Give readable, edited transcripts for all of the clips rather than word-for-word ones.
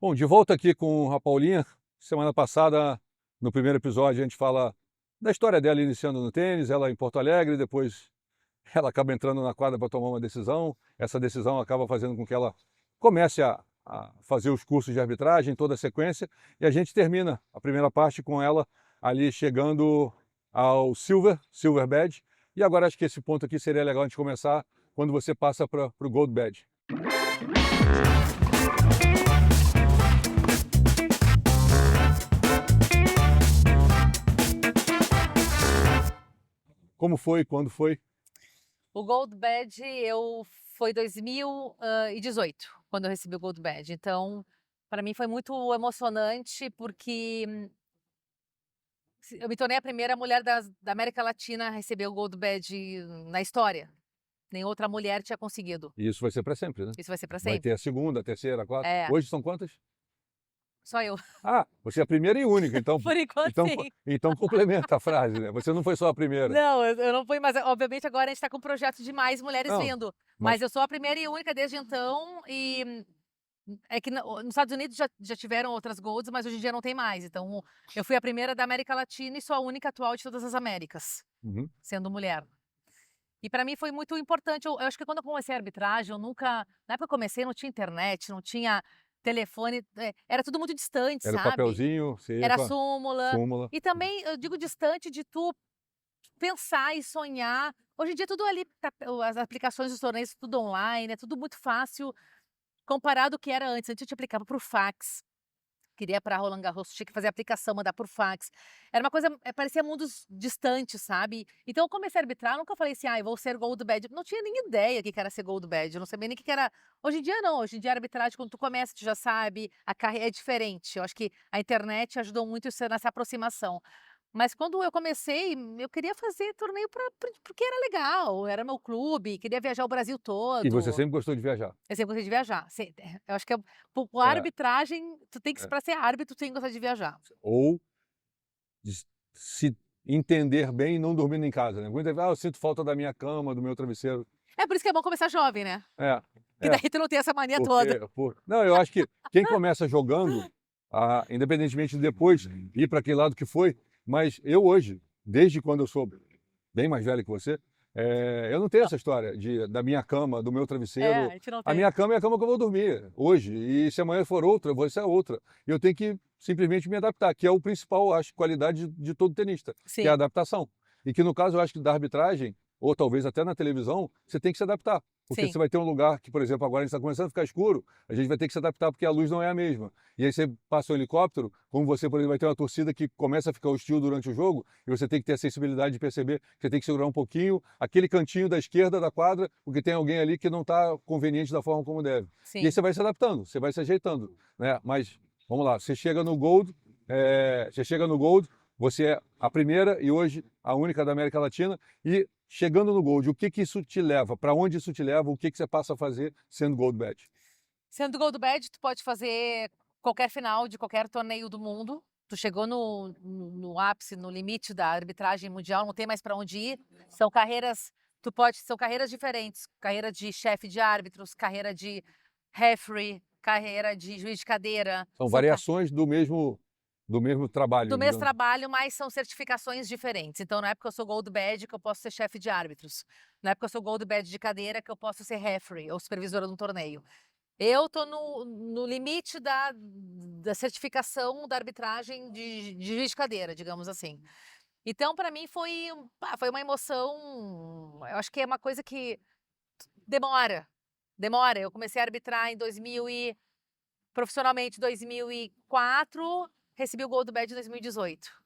Bom, de volta aqui com a Paulinha. Semana passada, no primeiro episódio, a gente fala da história dela iniciando no tênis, ela em Porto Alegre, depois ela acaba entrando na quadra para tomar uma decisão. Essa decisão acaba fazendo com que ela comece a fazer os cursos de arbitragem, toda a sequência, e a gente termina a primeira parte com ela ali chegando ao Silver Badge. E agora acho que esse ponto aqui seria legal a gente começar quando você passa para o Gold Badge. Como foi? Quando foi? O Gold Badge foi 2018, quando eu recebi o Gold Badge. Então, para mim foi muito emocionante, porque eu me tornei a primeira mulher da América Latina a receber o Gold Badge na história. Nem outra mulher tinha conseguido. E isso vai ser para sempre, né? Isso vai ser para Vai ter sempre. a segunda, a terceira, a quarta. É, Hoje são quantas? só eu. Ah, você é a primeira e única, então, Por enquanto, então, sim. então complementa a frase, né? Você não foi só a primeira. Não, eu não fui, mas obviamente agora a gente está com um projeto de mais mulheres Não, vindo. mas Mas eu sou a primeira e única desde então, e é que nos Estados Unidos já tiveram outras Golds, mas hoje em dia não tem mais. Então, eu fui a primeira da América Latina e sou a única atual de todas as Américas, uhum. sendo mulher. E para mim foi muito importante. Eu acho que quando eu comecei a arbitragem, eu nunca. Na época que eu comecei, não tinha internet, não tinha telefone, era tudo muito distante, Era o sabe? papelzinho, Era cepa, súmula. súmula. E também, eu digo distante de tu pensar e sonhar. Hoje em dia, tudo ali, as aplicações dos torneios, tudo online, é tudo muito fácil comparado ao que era antes. Antes eu te aplicava por fax. Queria para Roland Garros, tinha que fazer a aplicação, mandar por fax. Era uma coisa, parecia mundos distantes, sabe? Então eu comecei a arbitrar, nunca falei assim, ah, eu vou ser Gold Badge. Não tinha nem ideia o que era ser Gold Badge, eu não sabia nem o que era. Hoje em dia não, hoje em dia a arbitragem, quando tu começa, tu já sabe, a carreira é diferente. Eu acho que a internet ajudou muito isso nessa aproximação. Mas quando eu comecei, eu queria fazer torneio porque era legal, era meu clube, queria viajar o Brasil E você todo. sempre gostou de viajar. Eu sempre gostei de viajar. Eu acho que a É, arbitragem, tu tem que, é. para ser árbitro, tu tem que gostar de viajar. Ou de se entender bem e não dormindo em casa, né? Muita vezes, eu sinto falta da minha cama, do meu travesseiro. É por isso que é bom começar jovem, né? É, Que é. daí tu não tem essa mania toda. Não, eu acho que quem começa jogando, independentemente de depois ir para aquele lado que foi, mas eu hoje, desde quando eu sou bem mais velho que você, eu não tenho essa história da minha cama, do meu A travesseiro. gente não A tem. minha cama é a cama que eu vou dormir hoje, e se amanhã for outra, vai ser outra. E eu tenho que simplesmente me adaptar, que é o principal, acho, qualidade de todo tenista, que é a Sim, adaptação. E que no caso, eu acho que da arbitragem, ou talvez até na televisão, você tem que se adaptar. Porque sim, você vai ter um lugar que, por exemplo, agora a gente está começando a ficar escuro, a gente vai ter que se adaptar porque a luz não é a mesma. E aí você passa o helicóptero, como você, por exemplo, vai ter uma torcida que começa a ficar hostil durante o jogo, e você tem que ter a sensibilidade de perceber que você tem que segurar um pouquinho aquele cantinho da esquerda da quadra, porque tem alguém ali que não está conveniente da forma como deve. E aí sim. você vai se adaptando, você vai se ajeitando, né? Mas, vamos lá, você chega no Gold, você é a primeira e hoje a única da América Latina, e chegando no Gold, o que que isso te leva? Para onde isso te leva? O que que você passa a fazer sendo Gold Badge? Sendo Gold Badge, tu pode fazer qualquer final de qualquer torneio do mundo. Tu chegou no ápice, no limite da arbitragem mundial, não tem mais para onde ir. São carreiras diferentes. Carreira de chefe de árbitros, carreira de referee, carreira de juiz de cadeira. São variações do mesmo trabalho, Do mesmo digamos. trabalho, mas são certificações diferentes. Então, na época eu sou Gold Badge, que eu posso ser chefe de árbitros. Na época eu sou Gold Badge de cadeira, que eu posso ser referee ou supervisora de um torneio. Eu tô no limite da certificação da arbitragem de juiz de cadeira, digamos assim. Então, para mim, foi uma emoção. Eu acho que é uma coisa que demora. Demora. Eu comecei a arbitrar em profissionalmente em 2004, recebi o Gold Badge em 2018.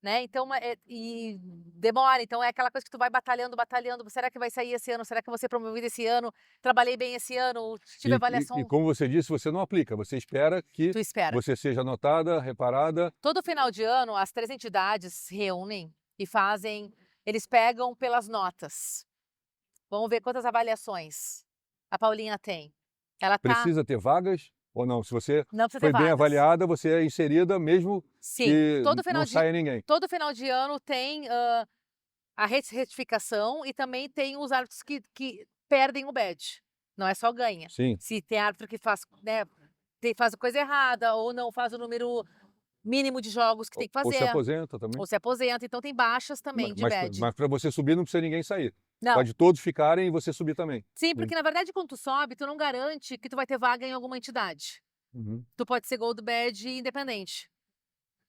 Né? Então, e demora, então é aquela coisa que tu vai batalhando, batalhando. Será que vai sair esse ano? Será que eu vou ser promovido esse ano? Trabalhei bem esse ano? Tive E avaliação? como você disse, você não aplica, você espera que Tu espera. você seja notada, reparada. Todo final de ano, as três entidades se reúnem e fazem. Eles pegam pelas notas. Vamos ver quantas avaliações a Paulinha tem. Ela tá. Precisa ter vagas ou não? Se você Não precisa ter foi bem vagas. avaliada, você é inserida mesmo Sim, que não saia ninguém. todo final de ano tem a retificação e também tem os árbitros que perdem o badge. Não é só ganha. Sim. Se tem árbitro que faz, né? faz a coisa errada, ou não faz o número mínimo de jogos que tem que Ou se fazer, aposenta também. ou se aposenta. Então tem baixas também de bad. Mas para você subir não precisa ninguém sair. Não. Pode todos ficarem e você subir também. Sim, porque na verdade quando tu sobe, tu não garante que tu vai ter vaga em alguma entidade. Uhum. Tu pode ser Gold Badge independente,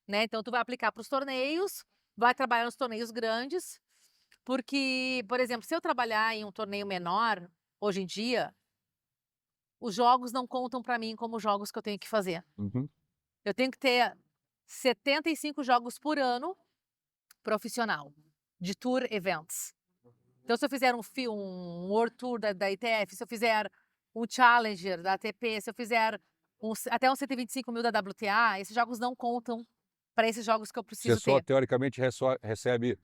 né? Então tu vai aplicar para os torneios, vai trabalhar nos torneios grandes, porque, por exemplo, se eu trabalhar em um torneio menor, hoje em dia, os jogos não contam para mim como jogos que eu tenho que fazer. Uhum. Eu tenho que ter 75 jogos por ano profissional, de tour events. Então, se eu fizer um World Tour da ITF, se eu fizer um Challenger da ATP, se eu fizer até uns 125 mil da WTA, esses jogos não contam para esses jogos que eu Você preciso só ter. teoricamente recebe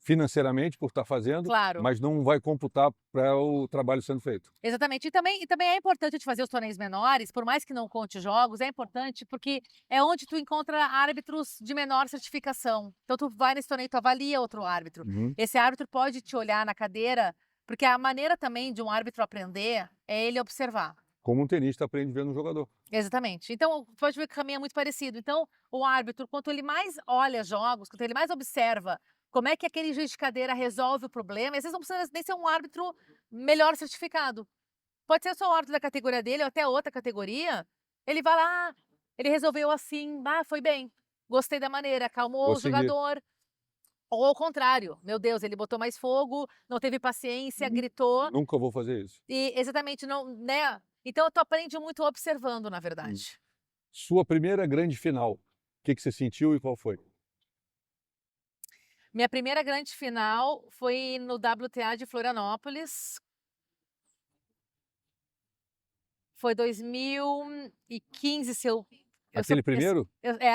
financeiramente por estar fazendo, Claro. mas não vai computar para o trabalho sendo feito. Exatamente. E também é importante te fazer os torneios menores, por mais que não conte jogos, é importante porque é onde tu encontra árbitros de menor certificação. Então tu vai nesse torneio, tu avalia outro árbitro. Uhum. Esse árbitro pode te olhar na cadeira, porque a maneira também de um árbitro aprender é ele observar. Como um tenista aprende vendo um jogador. Exatamente. Então, tu pode ver que o caminho é muito parecido. Então, o árbitro, quanto ele mais olha jogos, quanto ele mais observa como é que aquele juiz de cadeira resolve o problema, às vezes não precisa nem ser um árbitro melhor certificado. Pode ser só o árbitro da categoria dele ou até outra categoria. Ele vai lá, ele resolveu assim, foi bem. Gostei da maneira, acalmou Vou o seguir. jogador. Ou ao contrário, meu Deus, ele botou mais fogo, não teve paciência, gritou. Nunca vou fazer isso. E exatamente, não, né? Então tu aprende muito observando, na verdade. Sua primeira grande final, o que você sentiu e qual foi? Minha primeira grande final foi no WTA de Florianópolis. Foi 2015, se eu Aquele primeiro?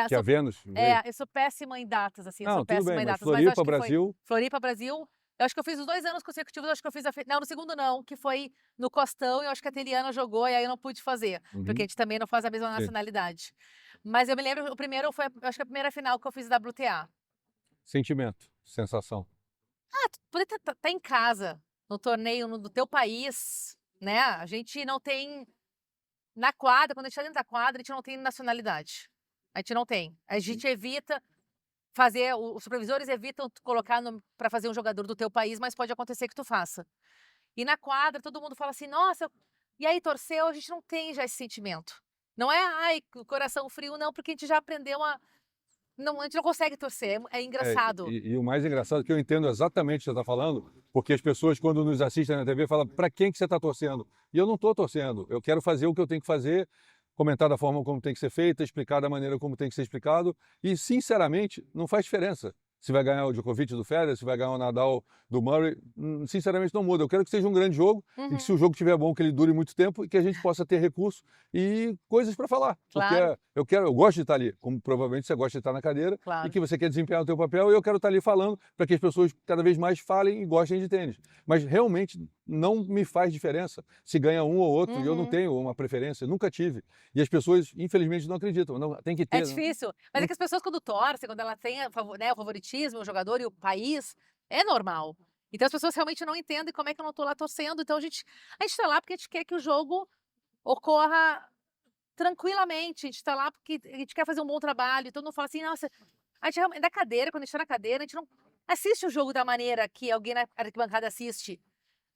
Que a Vênus veio? eu sou péssima em datas, assim, eu Não, sou tudo péssima bem, em mas datas, mas eu acho Floripa, que foi Brasil, Floripa, Brasil. Eu acho que eu fiz os 2 anos consecutivos, eu acho que eu fiz não, no segundo não, que foi no Costão, e eu acho que a Teliana jogou, e aí eu não pude fazer, porque a Uhum. gente também não faz a mesma Sim. nacionalidade. Mas eu me lembro, o primeiro foi, eu acho que a primeira final que eu fiz WTA. Sentimento, sensação. Poder tá em casa, no torneio do teu país, né? A gente não tem, na quadra, quando a gente tá dentro da quadra, a gente não tem nacionalidade. A gente não tem. A gente evita fazer, os supervisores evitam tu colocar para fazer um jogador do teu país, mas pode acontecer que tu faça. E na quadra, todo mundo fala assim, nossa, e aí torceu, a gente não tem já esse sentimento. Não é, ai, coração frio, não, porque a gente já aprendeu não, a gente não consegue torcer, é engraçado. E o mais engraçado é que eu entendo exatamente o que você está falando, porque as pessoas, quando nos assistem na TV, falam, para quem que você está torcendo? E eu não estou torcendo, eu quero fazer o que eu tenho que fazer, comentar da forma como tem que ser feita, explicar da maneira como tem que ser explicado, e, sinceramente, não faz diferença. Se vai ganhar o Djokovic do Federer, se vai ganhar o Nadal do Murray, sinceramente não muda. Eu quero que seja um grande jogo e que, se o jogo estiver bom, que ele dure muito tempo e que a gente possa ter recurso e coisas para falar. Claro. Porque eu gosto de estar ali, como provavelmente você gosta de estar na cadeira, Claro. e que você quer desempenhar o teu papel, e eu quero estar ali falando para que as pessoas cada vez mais falem e gostem de tênis. Mas realmente não me faz diferença se ganha um ou outro, e eu não tenho uma preferência, nunca tive. E as pessoas, infelizmente, não acreditam. Não, tem que ter. É difícil, mas é que as pessoas quando torcem, quando ela tem, né, o favoritismo, o jogador e o país, é normal. Então as pessoas realmente não entendem como é que eu não tô lá torcendo. Então a gente tá lá porque a gente quer que o jogo ocorra tranquilamente. A gente tá lá porque a gente quer fazer um bom trabalho. Todo mundo fala assim, nossa, a gente da cadeira, quando a gente tá na cadeira, a gente não assiste o jogo da maneira que alguém na arquibancada assiste.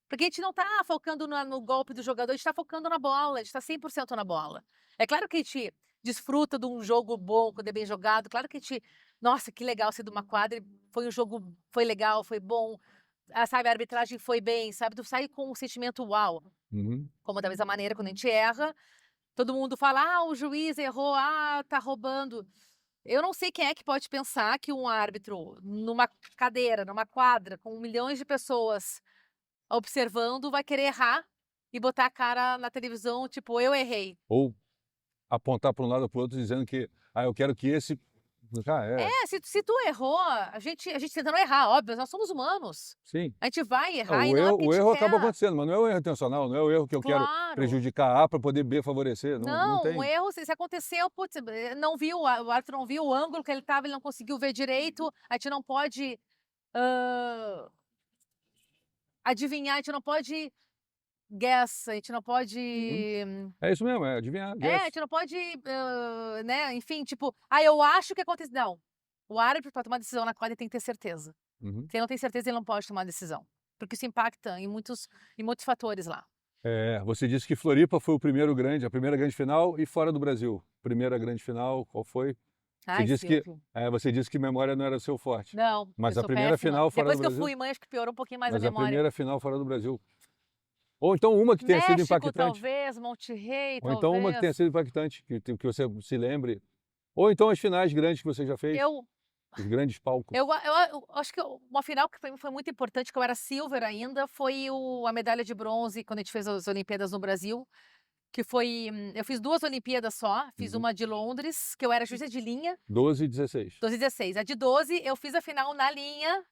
Porque a gente não tá focando no golpe do jogador, a gente tá focando na bola, a gente tá 100% na bola. É claro que a gente desfruta de um jogo bom, quando é bem jogado, claro que a gente, nossa, que legal ser de uma quadra, foi um jogo, foi legal, foi bom, sabe, a arbitragem foi bem, sabe, tu sai com um sentimento uau. Como da mesma maneira, quando a gente erra, todo mundo fala, o juiz errou, tá roubando. Eu não sei quem é que pode pensar que um árbitro, numa cadeira, numa quadra, com milhões de pessoas observando, vai querer errar e botar a cara na televisão, tipo, eu errei. Ou apontar para um lado ou para o outro dizendo que, eu quero que esse... Já é. Se tu errou, a gente tenta não errar, óbvio, nós somos humanos. Sim. A gente vai Não, errar e não é porque o a gente erro quer. acaba acontecendo, mas não é o erro intencional, não é o erro que eu quero Claro. prejudicar A para poder B favorecer. Não tem. Um erro, se aconteceu, putz, não viu, o árbitro não viu o ângulo que ele estava, ele não conseguiu ver direito, a gente não pode adivinhar, a gente não pode guess, a gente não pode... É isso mesmo, é adivinhar, a guess. gente não pode, né, enfim, tipo, eu acho que acontece. Não. O árbitro, para tomar decisão na quadra, ele tem que ter certeza. Uhum. Se ele não tem certeza, ele não pode tomar decisão. Porque isso impacta em muitos fatores lá. Você disse que Floripa foi a primeira grande final e fora do Brasil. Primeira grande final, qual foi? Ai, Silvio. Você disse que memória não era seu forte. Não, Mas eu a sou primeira péssima. final fora Depois do que eu Brasil? fui mãe, acho que piorou um pouquinho mais a Mas a memória. primeira final fora do Brasil. Ou então uma que tenha sido México, impactante. talvez, Monterrey, Ou então uma que tenha talvez. sido impactante, que você se lembre. Ou então as finais grandes que você já fez, Eu, os grandes palcos. eu acho que uma final que foi muito importante, que eu era silver ainda, foi a medalha de bronze, quando a gente fez as Olimpíadas no Brasil. Que foi, eu fiz 2 Olimpíadas só, fiz Uhum. uma de Londres, que eu era juíza de linha, 12 e 16. 12 e 16. A de 12, eu fiz a final na linha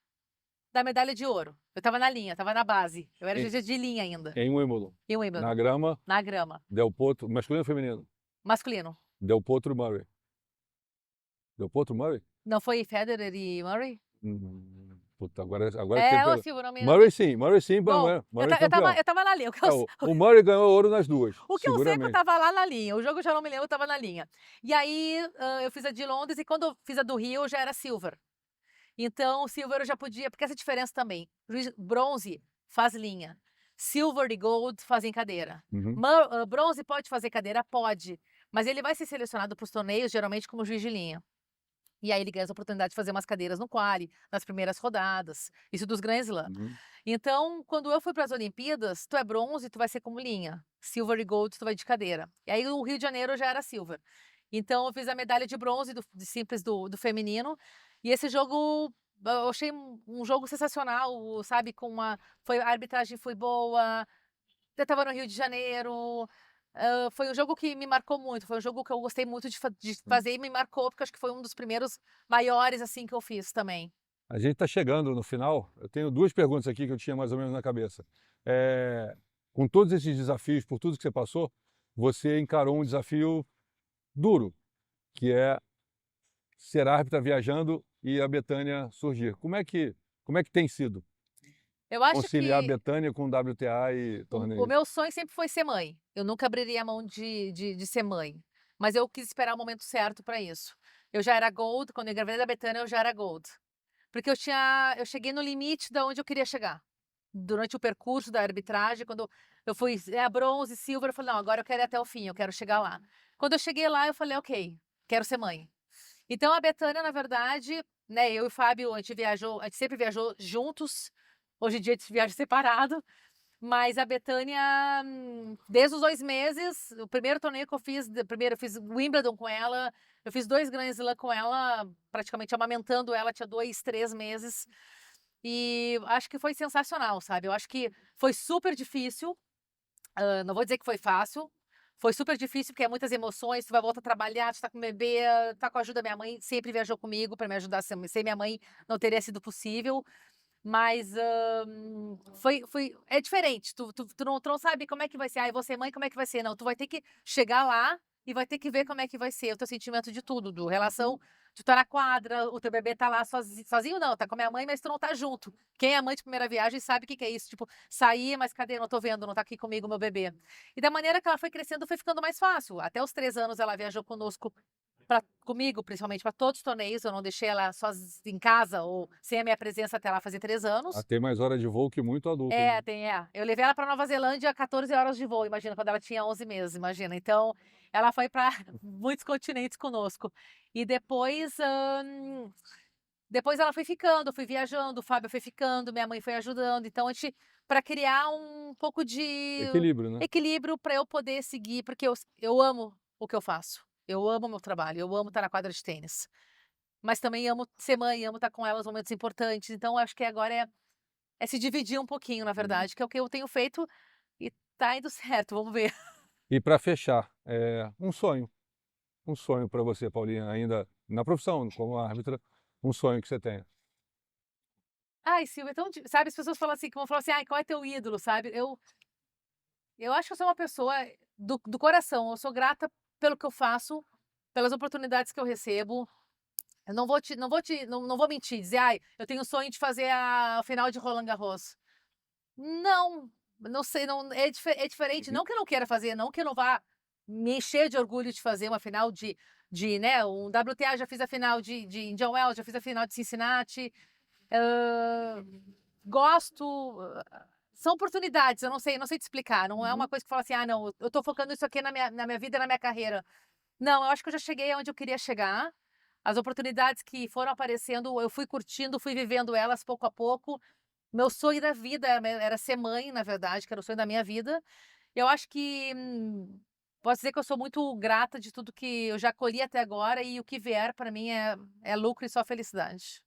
da medalha de ouro. Eu tava na linha, tava na base. Eu era Em, juíza de linha ainda, em Wimbledon. em Na Wimbledon, grama, na grama. Del Potro, masculino ou feminino? Masculino. Del Potro e Murray. Del Potro e Murray? Não foi Federer e Murray? Puta, agora que você Ô pegou. Silvio, não me... Murray sim, Bom, Murray campeão. eu tava na linha. O Murray ganhou ouro nas duas, O que eu sei é que eu seguramente. tava lá na linha. O jogo eu já não me lembro, eu tava na linha. E aí, eu fiz a de Londres e quando eu fiz a do Rio, eu já era silver. Então, o silver eu já podia, porque essa diferença também. Bronze faz linha. Silver e gold fazem cadeira. Uhum. Bronze pode fazer cadeira? Pode. Mas ele vai ser selecionado para os torneios, geralmente como juiz de linha. E aí ele ganha a oportunidade de fazer umas cadeiras no quali, nas primeiras rodadas. Isso dos Grand Slam. Uhum. Então, quando eu fui para as Olimpíadas, tu é bronze, tu vai ser como linha. Silver e gold, tu vai de cadeira. E aí o Rio de Janeiro já era silver. Então, eu fiz a medalha de bronze de simples do feminino. E esse jogo, eu achei um jogo sensacional, sabe? A arbitragem foi boa. Eu estava no Rio de Janeiro. Foi um jogo que me marcou muito. Foi um jogo que eu gostei muito de fazer e me marcou, porque acho que foi um dos primeiros maiores assim que eu fiz também. A gente está chegando no final. Eu tenho 2 perguntas aqui que eu tinha mais ou menos na cabeça. Com todos esses desafios, por tudo que você passou, você encarou um desafio duro, que é ser árbitra viajando e a Bethânia surgir. Como é que tem sido Eu acho conciliar a que Bethânia com WTA e o torneio? meu sonho sempre foi ser mãe. Eu nunca abriria a mão de ser mãe. Mas eu quis esperar o momento certo para isso. Eu já era gold, quando eu engravidei da Bethânia, eu já era gold. Porque eu cheguei no limite de onde eu queria chegar. Durante o percurso da arbitragem, quando eu fui bronze, silver, eu falei, não, agora eu quero ir até o fim, eu quero chegar lá. Quando eu cheguei lá, eu falei, ok, quero ser mãe. Então a Bethânia, na verdade, né, eu e o Fábio, a gente sempre viajou juntos. Hoje em dia a gente viaja separado. Mas a Bethânia, desde os 2 meses, o primeiro torneio que eu fiz, primeiro eu fiz Wimbledon com ela, eu fiz 2 Grand Slam com ela, praticamente amamentando ela, tinha 2, 3 meses. E acho que foi sensacional, sabe? Eu acho que foi super difícil, não vou dizer que foi fácil, foi super difícil porque é muitas emoções, tu vai voltar a trabalhar, tu tá com o bebê, tá com a ajuda da minha mãe, sempre viajou comigo para me ajudar, sem minha mãe não teria sido possível. Mas é diferente, tu não sabe como é que vai ser, eu vou ser mãe, como é que vai ser? Não, tu vai ter que chegar lá e vai ter que ver como é que vai ser, o teu sentimento de tudo, do relação, tu tá na quadra, o teu bebê tá lá sozinho não, tá com a minha mãe, mas tu não tá junto. Quem é mãe de primeira viagem sabe o que é isso, tipo, sair, mas cadê? Não tô vendo, não tá aqui comigo meu bebê. E da maneira que ela foi crescendo, foi ficando mais fácil. Até os 3 anos ela viajou conosco comigo, principalmente para todos os torneios, eu não deixei ela sozinha em casa ou sem a minha presença até ela fazer 3 anos. Tem mais hora de voo que muito adulto. Né? Eu levei ela para Nova Zelândia 14 horas de voo, imagina, quando ela tinha 11 meses, imagina. Então, ela foi para muitos continentes conosco. E depois ela foi ficando, eu fui viajando, o Fábio foi ficando, minha mãe foi ajudando. Então, a gente, para criar um pouco de Equilíbrio, né? equilíbrio para eu poder seguir, porque eu amo o que eu faço. Eu amo meu trabalho, eu amo estar na quadra de tênis. Mas também amo ser mãe, amo estar com ela nos momentos importantes. Então, acho que agora é se dividir um pouquinho, na verdade, que é o que eu tenho feito e tá indo certo, vamos ver. E para fechar, um sonho para você, Paulinha, ainda na profissão, como árbitra, um sonho que você tenha. Ai, Silvia, então, sabe, as pessoas falam assim, que vão falar assim, ai, qual é teu ídolo, sabe? Eu acho que eu sou uma pessoa do coração, eu sou grata pelo que eu faço, pelas oportunidades que eu recebo. Eu não vou mentir, dizer, ai, eu tenho o sonho de fazer a final de Roland Garros. Não, não sei, não, é diferente. Não que eu não queira fazer, não que eu não vá me encher de orgulho de fazer uma final né, um WTA, já fiz a final de Indian Wells, já fiz a final de Cincinnati. Gosto, são oportunidades, eu não sei te explicar, não é uma coisa que fala assim, ah, não, eu tô focando isso aqui na minha vida, na minha carreira. Não, eu acho que eu já cheguei aonde eu queria chegar. As oportunidades que foram aparecendo, eu fui curtindo, fui vivendo elas pouco a pouco. Meu sonho da vida era ser mãe, na verdade, que era o sonho da minha vida. Eu acho que posso dizer que eu sou muito grata de tudo que eu já colhi até agora e o que vier para mim é lucro e só felicidade.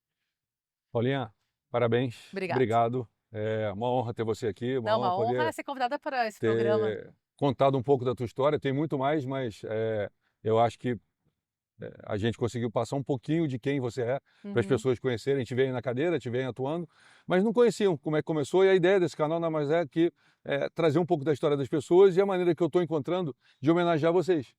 Paulinha, parabéns, Obrigada. obrigado. É uma honra ter você aqui, uma Não, honra uma honra poder ser convidada para esse programa. ter contado um pouco da tua história. Tem muito mais, mas eu acho que a gente conseguiu passar um pouquinho de quem você é para as pessoas conhecerem. A gente vem na cadeira, te vem atuando, mas não conheciam como é que começou. E a ideia desse canal nada mais é que trazer um pouco da história das pessoas e a maneira que eu estou encontrando de homenagear vocês.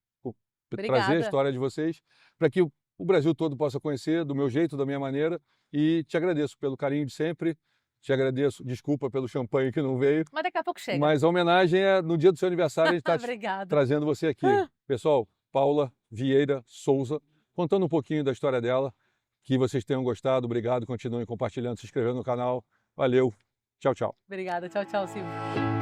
Trazer a Obrigada. história de vocês para que o Brasil todo possa conhecer do meu jeito, da minha maneira. E te agradeço pelo carinho de sempre. Te agradeço, desculpa pelo champanhe que não veio. Mas daqui a pouco chega. Mas a homenagem é no dia do seu aniversário, a gente está Obrigada. trazendo você aqui. Pessoal, Paula Vieira Souza, contando um pouquinho da história dela. Que vocês tenham gostado. Obrigado. Continuem compartilhando, se inscrevendo no canal. Valeu. Tchau, tchau. Obrigada. Tchau, tchau, Silvio.